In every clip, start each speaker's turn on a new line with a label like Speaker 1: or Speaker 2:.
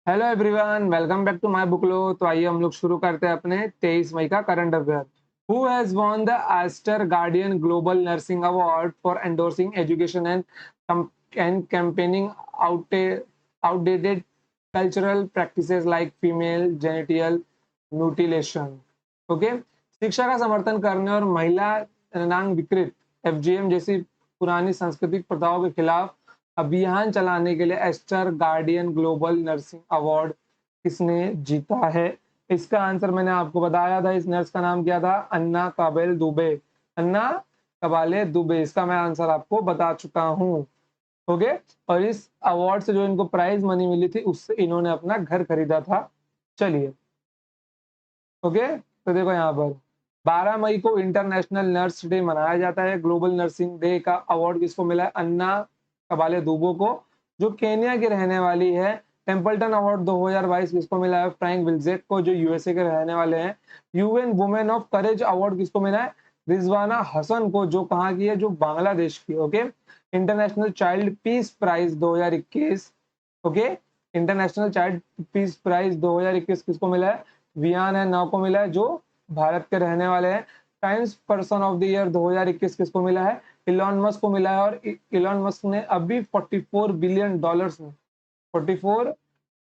Speaker 1: Hello everyone, welcome back to my बुकलो। तो आइए हम लोग शुरू करते हैं अपने 23 मई का current affair. Who has won the Aster Guardian Global Nursing Award for endorsing education and campaigning outdated cultural practices like female genital mutilation. Okay, शिक्षा का समर्थन करने और महिला जननांग विकृत एफजीएम जैसी पुरानी सांस्कृतिक प्रथाओं के खिलाफ अभियान चलाने के लिए Aster Guardian Global Nursing Award किसने जीता है? इसका आंसर मैंने आपको बताया था। इस नर्स का नाम क्या था? अन्ना काबेल दुबे। अन्ना कबाले दुबे, इसका मैं आंसर आपको बता चुका हूँ। ओके, और इस अवार्ड से जो इनको प्राइज मनी मिली थी उससे इन्होंने अपना घर खरीदा था। चलिए, ओके, तो देखो यहाँ पर 12 मई को इंटरनेशनल नर्स डे मनाया जाता है। ग्लोबल नर्सिंग डे का अवार्ड किसको मिला है? अन्ना कबाले दुबो को, जो केनिया की रहने वाली है। टेम्पल्टन अवार्ड 2022 किसको मिला है? फ्रैंक विल्जेक को, जो यूएसए के रहने वाले हैं। UN women of courage award किसको मिला है? रिजवाना हसन को, जो कहाँ की है? जो बांग्लादेश की। Okay, international child peace prize 2021। Okay, international child peace prize 2021 किसको मिला है? वियान है नौ को मिला है, जो भारत के रहने वाले हैं। Times person of the year 2021 किसको मिला है? इलॉन मस्क को मिला है। और इलॉन मस्क ने अभी 44 बिलियन डॉलर्स में 44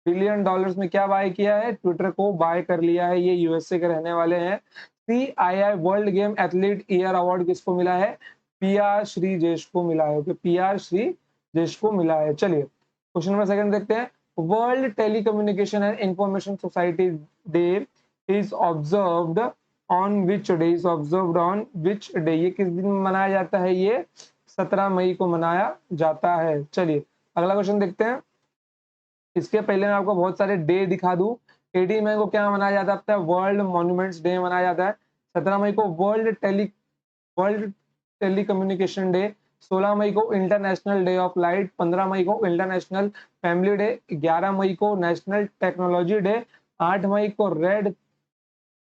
Speaker 1: बिलियन डॉलर्स में क्या बाय किया है? ट्विटर को बाय कर लिया है। ये यूएसए के रहने वाले हैं। CII world game athlete year award किसको मिला है? पीआर श्रीजेश को मिला है। ओके, पीआर श्रीजेश को मिला है। चलिए, क्वेश्चन नंबर सेकंड देखते हैं। World telecommunication and information society day is observed on which day? Is observed on which day? ये किस दिन मनाया जाता है? ये 17 मई को मनाया जाता है। चलिए, अगला क्वेश्चन देखते हैं। इसके पहले मैं आपको बहुत सारे डे दिखा दूं। 18 मई को क्या मनाया जाता है? वर्ल्ड मॉन्यूमेंट्स डे मनाया जाता है। 17 मई को वर्ल्ड टेलीकम्युनिकेशन डे। 16 मई को इंटरनेशनल डे ऑफ लाइट। 15 मई को इंटरनेशनल फैमिली डे। 11 मई को नेशनल टेक्नोलॉजी डे। 8 मई को रेड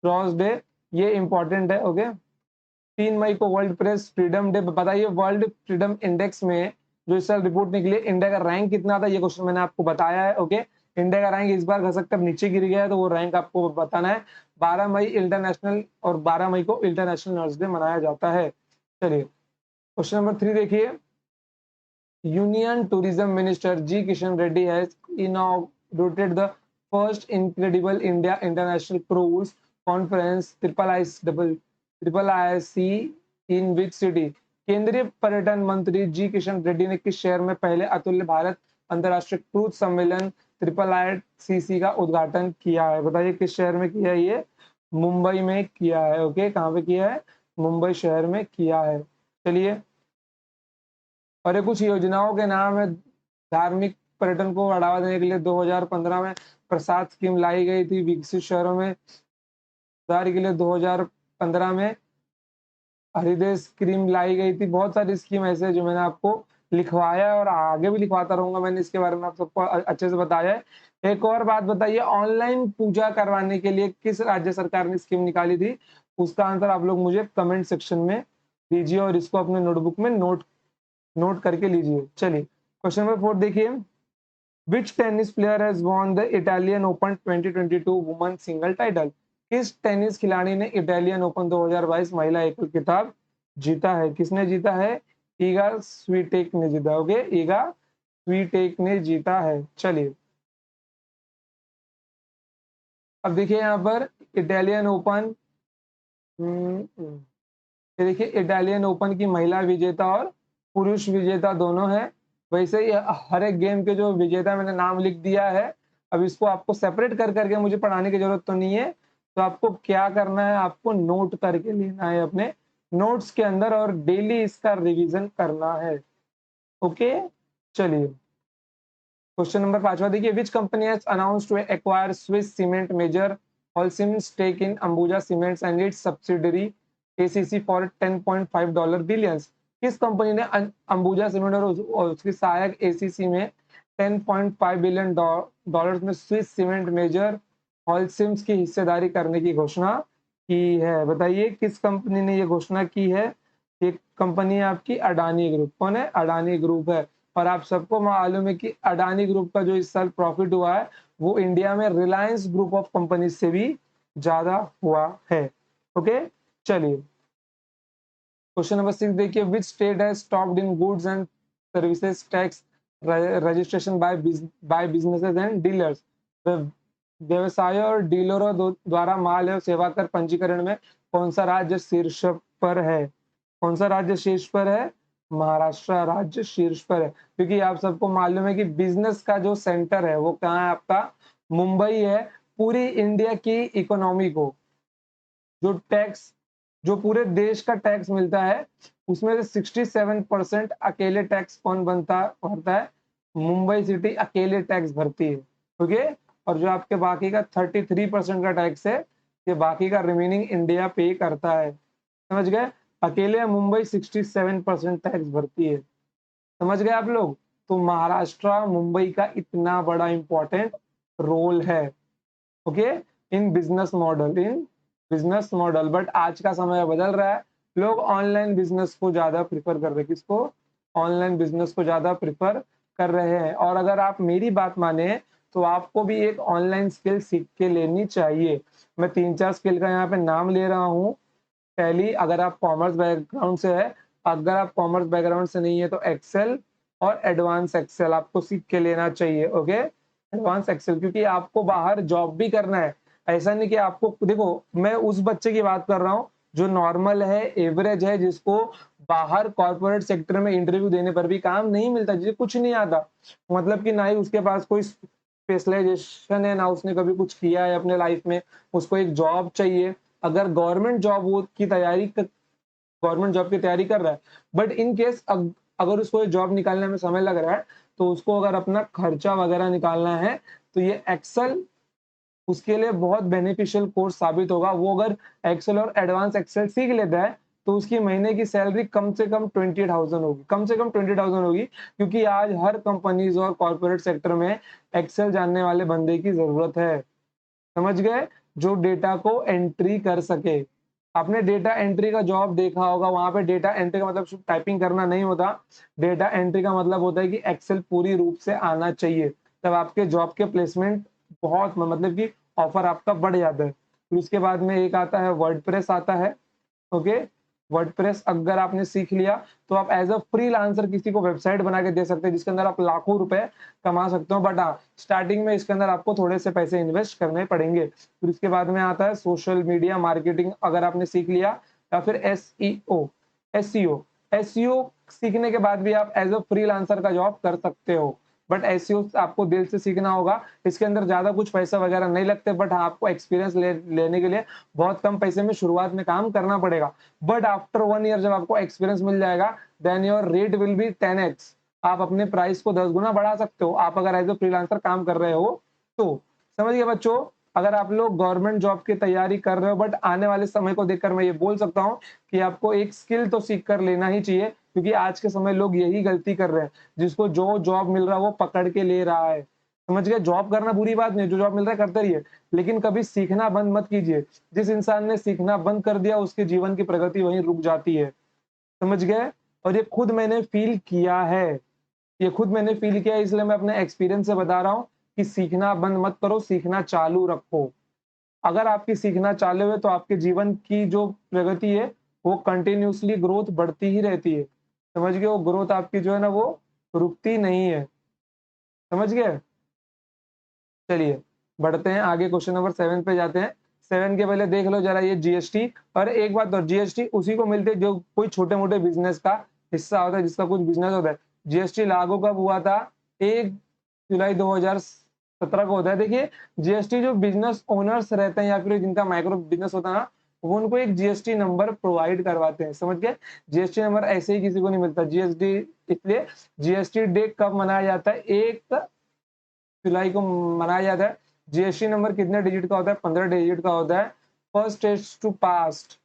Speaker 1: क्रॉस डे, ये इंपॉर्टेंट है। ओके, 3 मई को वर्ल्ड प्रेस फ्रीडम डे। बताइए, वर्ल्ड फ्रीडम इंडेक्स में जो इस साल रिपोर्ट निकली, इंडिया का रैंक कितना था? ये क्वेश्चन मैंने आपको बताया है। ओके, इंडिया का रैंक इस बार घसक कर नीचे गिर गया है, तो वो रैंक आपको बताना है। 12 मई इंटरनेशनल और 12 मई को इंटरनेशनल नर्स डे मनाया जाता है। चलिए, क्वेश्चन नंबर 3 देखिए। Union tourism minister G Kishan Reddy has inaugurated the first incredible India International Cruise Conference IIIC in which city? केंद्रीय पर्यटन मंत्री जी किशन रेड्डी ने किस शहर में पहले अतुल्य भारत अंतर्राष्ट्रीय क्रूज सम्मेलन IIICC का उद्घाटन किया है? बताइए, किस शहर में किया है? ये मुंबई में किया है। ओके, कहाँ पे किया है? मुंबई शहर में किया है। चलिए, और ये कुछ योजनाओं के नाम है। धार्मिक पर्यटन को बढ़ावा देने के लिए 2015 में प्रसाद स्कीम लाई गई थी। विकसित शहरों में सुधार के लिए 2015 में हृदय स्कीम लाई गई थी। बहुत सारी स्कीम ऐसे जो मैंने आपको लिखवाया है और आगे भी लिखवाता रहूंगा। मैंने इसके बारे में आप सबको अच्छे से बताया है। एक और बात बताइए, ऑनलाइन पूजा करवाने के लिए किस राज्य सरकार ने स्कीम निकाली थी? उसका आंसर आप लोग मुझे कमेंट सेक्शन में दीजिए और इसको अपने नोटबुक में नोट करके लीजिए। चलिए, क्वेश्चन नंबर 4 देखिए। Which tennis player has won the Italian Open 2022 women single title? किस टेनिस खिलाड़ी ने इटालियन ओपन 2022 महिला एकल खिताब जीता है? किसने जीता है? ईगा स्वीटेक ने जीता। ओके, ईगा स्वीटेक ने जीता है। चलिए, अब देखिए यहाँ पर इटालियन ओपन, ये देखिए इटालियन ओपन की महिला विजेता और पुरुष विजेता दोनों है। वैसे ही हर एक गेम के जो विजेता मैंने नाम लिख दिया है। अब इसको आपको सेपरेट कर करके मुझे पढ़ाने की जरूरत तो नहीं है। तो आपको क्या करना है? आपको नोट करके लेना है अपने नोट्स के अंदर और डेली इसका रिवीजन करना है। ओके, चलिए, क्वेश्चन नंबर 5वां देखिए। Which company has announced to acquire Swiss cement major Holcim stake in Ambuja Cements and its subsidiary ACC for $10.5 billions? किस कंपनी ने अंबुजा सीमेंट और उसकी सहायक एसीसी में 10.5 बिलियन डॉलर्स में स्विस सीमेंट मेजर हॉलसिम्स की हिस्सेदारी करने की घोषणा की है? बताइए, किस कंपनी ने ये घोषणा की है? ये कंपनी है आपकी अडानी ग्रुप। कौन है? अडानी ग्रुप है। और आप सबको मालूम है कि अडानी ग्रुप का जो इस साल प्रॉफिट हुआ है वो इंडिया में रिलायंस ग्रुप ऑफ कंपनी से भी ज्यादा हुआ है। ओके, चलिए क्वेश्चन नंबर 6 देखिए, which state has stopped in goods and services tax registration bye businesses and dealers. व्यवसाय और डीलरों द्वारा माल एवं सेवा कर पंजीकरण में कौन सा राज्य शीर्ष पर है? कौन सा राज्य शीर्ष पर है? महाराष्ट्र राज्य शीर्ष पर है, क्योंकि आप सबको मालूम है कि बिजनेस का जो सेंटर है वो कहाँ है आपका? मुंबई है। पूरी इंडिया की इकोनॉमी को जो टैक्स, जो पूरे देश का टैक्स मिलता है उसमें से 67% अकेले टैक्स कौन भरता है? मुंबई सिटी अकेले टैक्स भरती है। ओके, और जो आपके बाकी का 33% का टैक्स है ये बाकी का रिमेनिंग इंडिया पे करता है। समझ गए? अकेले मुंबई 67% टैक्स भरती है। समझ गए आप लोग? तो महाराष्ट्र मुंबई का इतना बड़ा इंपॉर्टेंट रोल है। Okay, in business model. But आज का समय बदल रहा है, लोग ऑनलाइन बिजनेस को ज्यादा प्रिफर कर रहे हैं। किसको? ऑनलाइन बिजनेस को ज्यादा प्रिफर कर रहे हैं। और अगर आप मेरी बात माने तो आपको भी एक ऑनलाइन स्किल सीख के लेनी चाहिए। मैं 3-4 स्किल का यहाँ पे नाम ले रहा हूँ। पहली, अगर आप कॉमर्स बैकग्राउंड से है, अगर आप कॉमर्स बैकग्राउंड से नहीं है तो एक्सेल और एडवांस एक्सेल आपको सीख के लेना चाहिए। ओके, एडवांस एक्सेल, क्योंकि आपको बाहर जॉब भी करना है। ऐसा नहीं कि आपको, देखो मैं उस बच्चे की बात कर रहा हूँ जो नॉर्मल है, एवरेज है, जिसको बाहर कॉर्पोरेट सेक्टर में इंटरव्यू देने पर भी काम नहीं मिलता, जिसे कुछ नहीं आता, मतलब कि ना ही उसके पास कोई स्पेशलाइजेशन है, ना उसने कभी कुछ किया है अपने लाइफ में, उसको एक जॉब चाहिए। अगर गवर्नमेंट जॉब की तैयारी कर रहा है, बट इन केस अगर उसको जॉब निकालने में समय लग रहा है तो उसको अगर अपना खर्चा वगैरह निकालना है तो ये एक्सेल उसके लिए बहुत बेनिफिशियल कोर्स साबित होगा। वो अगर एक्सेल और एडवांस एक्सेल सीख लेता है तो उसकी महीने की सैलरी कम से कम 20,000 होगी, कम से कम 20,000 होगी, क्योंकि आज हर कंपनीज और कॉर्पोरेट सेक्टर में एक्सेल जानने वाले बंदे की जरूरत है। समझ गए? जो डेटा को एंट्री कर सके। आपने डेटा एंट्री का जॉब देखा होगा, वहां पे डेटा एंट्री का मतलब सिर्फ टाइपिंग करना नहीं होता। डेटा एंट्री का मतलब होता है कि एक्सेल पूरी रूप से आना चाहिए, तब आपके जॉब के प्लेसमेंट बहुत, मतलब कि ऑफर आपका बढ़ जाता है। फिर उसके बाद में एक आता है वर्डप्रेस आता है। ओके, वर्डप्रेस अगर आपने सीख लिया तो आप एज अ फ्रीलांसर किसी को वेबसाइट बना के दे सकते हैं, जिसके अंदर आप लाखों रुपए कमा सकते हो। बट हाँ, स्टार्टिंग में इसके अंदर आपको थोड़े से पैसे इन्वेस्ट करने पड़ेंगे। फिर उसके बाद में आता है सोशल मीडिया मार्केटिंग, अगर आपने सीख लिया, या फिर एसईओ एसईओ सीखने के बाद भी आप एज अ फ्रीलांसर का जॉब कर सकते हो। बट एसईओ आपको दिल से सीखना होगा। इसके अंदर ज्यादा कुछ पैसा वगैरह नहीं लगते, बट हाँ, आपको एक्सपीरियंस लेने के लिए बहुत कम पैसे में शुरुआत में काम करना पड़ेगा। बट आफ्टर 1 ईयर जब आपको एक्सपीरियंस मिल जाएगा, then your rate will be 10x। आप अपने प्राइस को 10 गुना बढ़ा सकते हो, आप अगर एज ए फ्रीलांसर काम कर रहे हो तो। समझिए बच्चों, अगर आप लोग गवर्नमेंट जॉब की तैयारी कर रहे हो, बट आने वाले समय को देखकर मैं ये बोल सकता हूँ कि आपको एक स्किल तो सीख कर लेना ही चाहिए, क्योंकि आज के समय लोग यही गलती कर रहे हैं, जिसको जो जॉब मिल रहा है वो पकड़ के ले रहा है। समझ गए? जॉब करना बुरी बात नहीं, जो जॉब मिल रहा है करते रहिए, लेकिन कभी सीखना बंद मत कीजिए। जिस इंसान ने सीखना बंद कर दिया उसके जीवन की प्रगति वहीं रुक जाती है। समझ गए? और ये खुद मैंने फील किया है, ये खुद मैंने फील किया है, इसलिए मैं अपने एक्सपीरियंस से बता रहा हूँ कि सीखना बंद मत करो, सीखना चालू रखो। अगर आपकी सीखना चालू है तो आपके जीवन की जो प्रगति है वो कंटिन्यूअसली ग्रोथ बढ़ती ही रहती है। समझ गए? वो ग्रोथ आपकी जो है ना वो रुकती नहीं है। समझ गए? चलिए बढ़ते हैं आगे, क्वेश्चन नंबर 7 पे जाते हैं। 7 के पहले देख लो जरा ये जीएसटी। और एक बात और, जीएसटी उसी को मिलते जो कोई छोटे मोटे बिजनेस का हिस्सा होता है, जिसका कुछ बिजनेस होता है। जीएसटी लागू कब हुआ था? 1 जुलाई 2017 को होता है। देखिए, जीएसटी जो बिजनेस ओनर्स रहते हैं या फिर जिनका माइक्रो बिजनेस होता है ना, वो उनको एक जीएसटी नंबर प्रोवाइड करवाते हैं। समझ गए? जीएसटी नंबर ऐसे ही किसी को नहीं मिलता। जीएसटी इसलिए जीएसटी डे कब मनाया जाता है? 1 जुलाई को मनाया जाता है। जीएसटी नंबर कितने डिजिट का होता है? 15 डिजिट का होता है। First state to passed.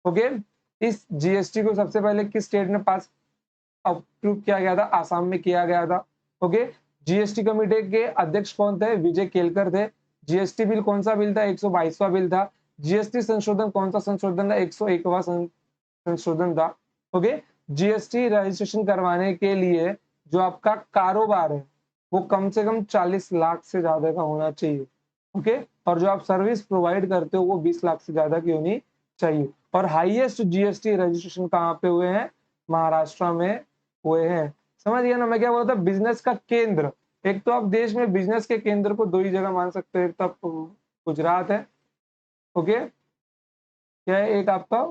Speaker 1: Okay, इस जीएसटी को सबसे पहले किस स्टेट ने पास अप्रूव किया गया था? आसाम में किया गया था। ओके, जीएसटी कमेटी के अध्यक्ष कौन थे? विजय केलकर थे। जीएसटी बिल कौन सा बिल था? 122वां बिल था। जीएसटी संशोधन कौन सा संशोधन था? 101वां संशोधन था। ओके, जीएसटी रजिस्ट्रेशन करवाने के लिए जो आपका कारोबार है वो कम से कम 40 लाख से ज्यादा का होना चाहिए। ओके, और जो आप सर्विस प्रोवाइड करते हो वो 20 लाख से ज्यादा की होनी चाहिए। और हाईएस्ट जीएसटी रजिस्ट्रेशन कहाँ पे हुए हैं? महाराष्ट्र में हुए हैं। समझ गया ना मैं क्या बोल रहा था? बिजनेस का केंद्र, एक तो आप देश में बिजनेस के केंद्र को दो ही जगह मान सकते हो, एक तो आपको गुजरात है, ओके, क्या है, एक आपका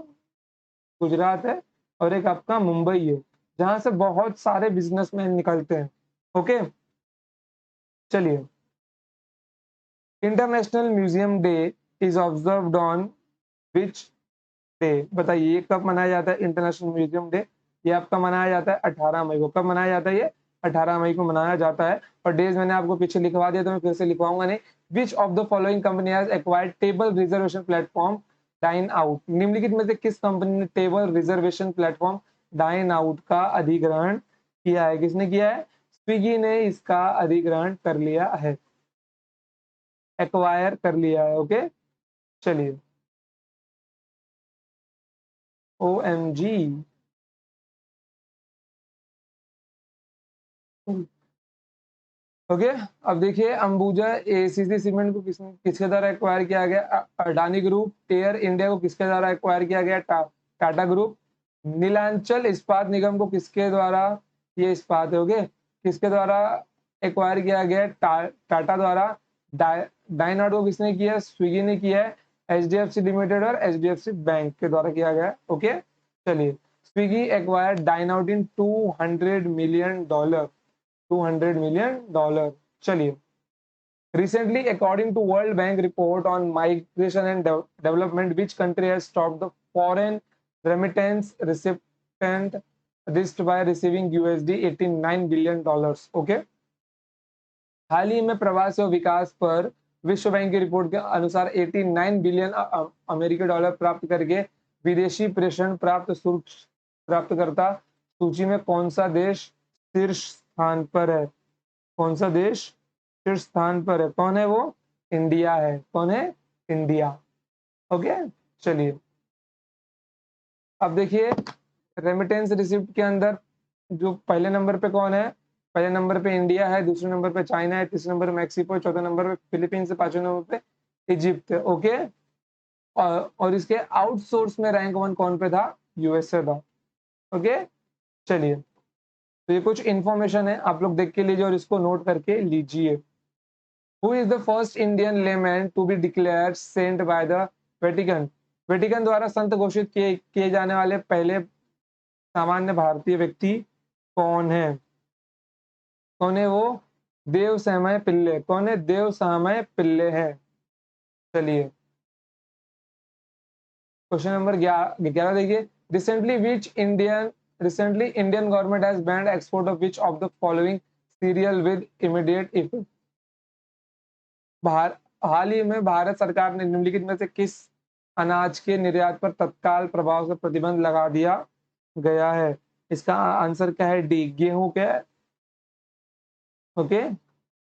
Speaker 1: गुजरात है और एक आपका मुंबई है, जहां से बहुत सारे बिजनेसमैन निकलते हैं। ओके, चलिए, international museum day is observed on which day? बताइए ये कब मनाया जाता है इंटरनेशनल म्यूजियम डे? ये आपका मनाया जाता है 18 मई को। कब मनाया जाता है ये? 18 मई को मनाया जाता है। और डेज मैंने आपको पीछे लिखवा दिया तो मैं फिर से लिखवाऊंगा नहीं। Which of the following company has acquired table reservation platform dine out? निम्नलिखित में से किस कंपनी ने table reservation platform dine out का अधिग्रहण किया है? किसने किया है? स्विगी ने इसका अधिग्रहण कर लिया है, एक्वायर कर लिया है। ओके, चलिए, ओ एम जी। ओके, अब देखिए, अंबुजा एसीसी सीमेंट को किसके द्वारा एक्वायर किया गया? अडानी ग्रुप। एयर इंडिया को किसके द्वारा एक्वायर किया गया? टाटा ग्रुप। नीलांचल इस्पात निगम को किसके द्वारा, ये इस्पात है, ओके, किसके द्वारा एक्वायर किया गया? टाटा द्वारा। डाइनाट को किसने किया? स्विगी ने किया है। एचडीएफसी लिमिटेड और एचडीएफसी बैंक के द्वारा किया गया। ओके, चलिए, स्विगी एक्वायर डाइनाउट इन $200 million, $200 million। चलिए, recently according to World Bank report on migration and development, which country has stopped the foreign remittance recipient list by receiving $89 billion? Okay, हाल ही में प्रवास और विकास पर विश्व बैंक की रिपोर्ट के अनुसार 89 बिलियन अमेरिकी डॉलर प्राप्त करके विदेशी प्रेषण प्राप्तकर्ता सूची में कौन सा देश शीर्ष स्थान पर है? कौन सा देश शीर्ष स्थान पर है? कौन है वो? इंडिया है। कौन है? इंडिया। ओके, चलिए, अब देखिए, रेमिटेंस रिसिप्ट के अंदर जो पहले नंबर पे कौन है? पहले नंबर पे इंडिया है, दूसरे नंबर पे चाइना है, तीसरे नंबर पे मैक्सिको है, चौथे नंबर पे फिलीपींस है, पांचवें नंबर पे इजिप्ट है। ओके, और इसके आउटसोर्स में रैंक 1 कौन पे था? यूएसए था। ओके, चलिए, तो ये कुछ इंफॉर्मेशन है, आप लोग देख के लीजिए और इसको नोट करके लीजिए। Who is the first Indian layman to be declared saint by the Vatican? Vatican द्वारा संत घोषित किए जाने वाले पहले सामान्य भारतीय व्यक्ति कौन है? कौन है वो? देव समय पिल्ले। कौन है? देव समय पिल्ले है। चलिए, क्वेश्चन नंबर 11 देखिए, recently Indian government has banned export of which of the following cereal with immediate effect? हाल ही में भारत सरकार ने निम्नलिखित में से किस अनाज के निर्यात पर तत्काल प्रभाव से प्रतिबंध लगा दिया गया है? इसका आंसर क्या है? डी, गेहूं के। ओके,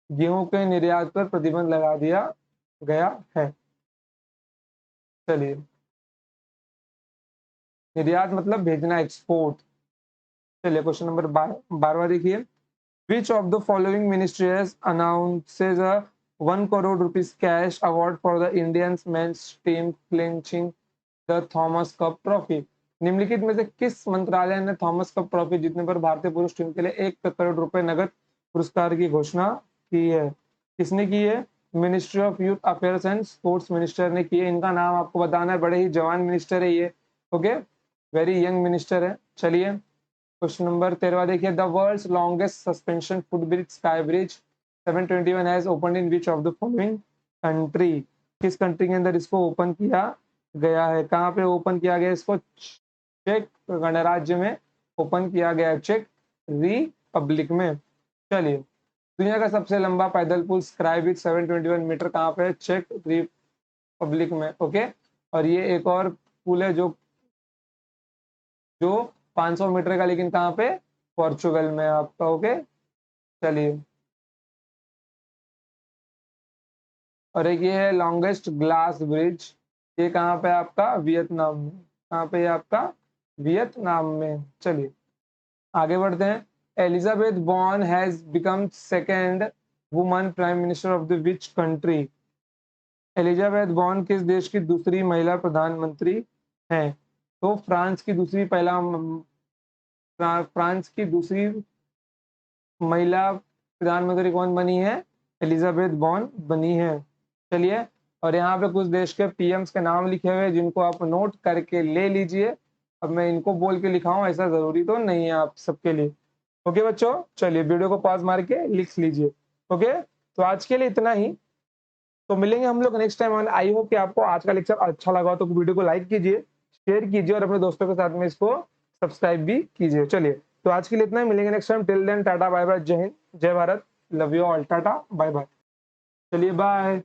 Speaker 1: गेहूं के निर्यात पर प्रतिबंध लगा दिया गया है। चलिए, निर्यात मतलब भेजना, एक्सपोर्ट। चलिए, क्वेश्चन नंबर 12वां देखिए, विच of the following ministry has announces a 1 crore rupees cash award for the Indian men's team clinching the Thomas cup trophy? निम्नलिखित में से किस मंत्रालय ने थॉमस कप ट्रॉफी जीतने पर भारतीय पुरुष टीम के लिए 1 करोड़ रुपए नगद पुरस्कार की घोषणा की है? किसने की है? Ministry of youth affairs and sports minister ने की है। इनका नाम आपको बताना है, बड़े ही जवान मिनिस्टर है ये। ओके, वेरी यंग मिनिस्टर है। चलिए, क्वेश्चन नंबर 13 देखिए, the world's longest suspension footbridge sky bridge 721 has open in which of the following country? किस कंट्री के अंदर इसको ओपन किया गया है? कहाँ पे ओपन किया गया इसको? चेक गणराज्य में ओपन किया गया है, चेक रिपब्लिक में। चलिए, दुनिया का सबसे लंबा पैदल पुल स्काई ब्रिज 721 मीटर कहाँ पे है? चेक रिपब्लिक में। ओके, और ये एक और पुल है जो जो 500 मीटर का, लेकिन कहाँ पे? पोर्चुगल में आपका। ओके, चलिए, और एक ये है लॉन्गेस्ट ग्लास ब्रिज, ये कहाँ पे आपका? वियतनाम में। कहाँ पे आपका? वियतनाम में। चलिए, आगे बढ़ते हैं। Elizabeth born has become second woman prime minister of the which country? Elizabeth born किस देश की दूसरी महिला प्रधानमंत्री हैं? तो फ्रांस की दूसरी महिला प्रधानमंत्री कौन बनी है? एलिजाबेथ बॉर्न बनी है। चलिए, और यहाँ पे कुछ देश के पीएम्स के नाम लिखे हुए हैं जिनको आप नोट करके ले लीजिए। अब मैं इनको बोल के लिखाऊं ऐसा जरूरी तो नहीं है आप सबके लिए। ओके बच्चों, चलिए वीडियो को पॉज मार के लिख लीजिए। ओके, तो आज के लिए इतना ही। तो मिलेंगे हम लोग नेक्स्ट टाइम। आई होप कि आपको आज का लेक्चर अच्छा लगा हो तो वीडियो को लाइक कीजिए, शेयर कीजिए और अपने दोस्तों के साथ में इसको सब्सक्राइब भी कीजिए। चलिए, तो आज के लिए इतना ही, मिलेंगे next time. Till then tata bye bye, जय हिंद, जय Bharat, love you all, tata bye bye. चलिए बाय।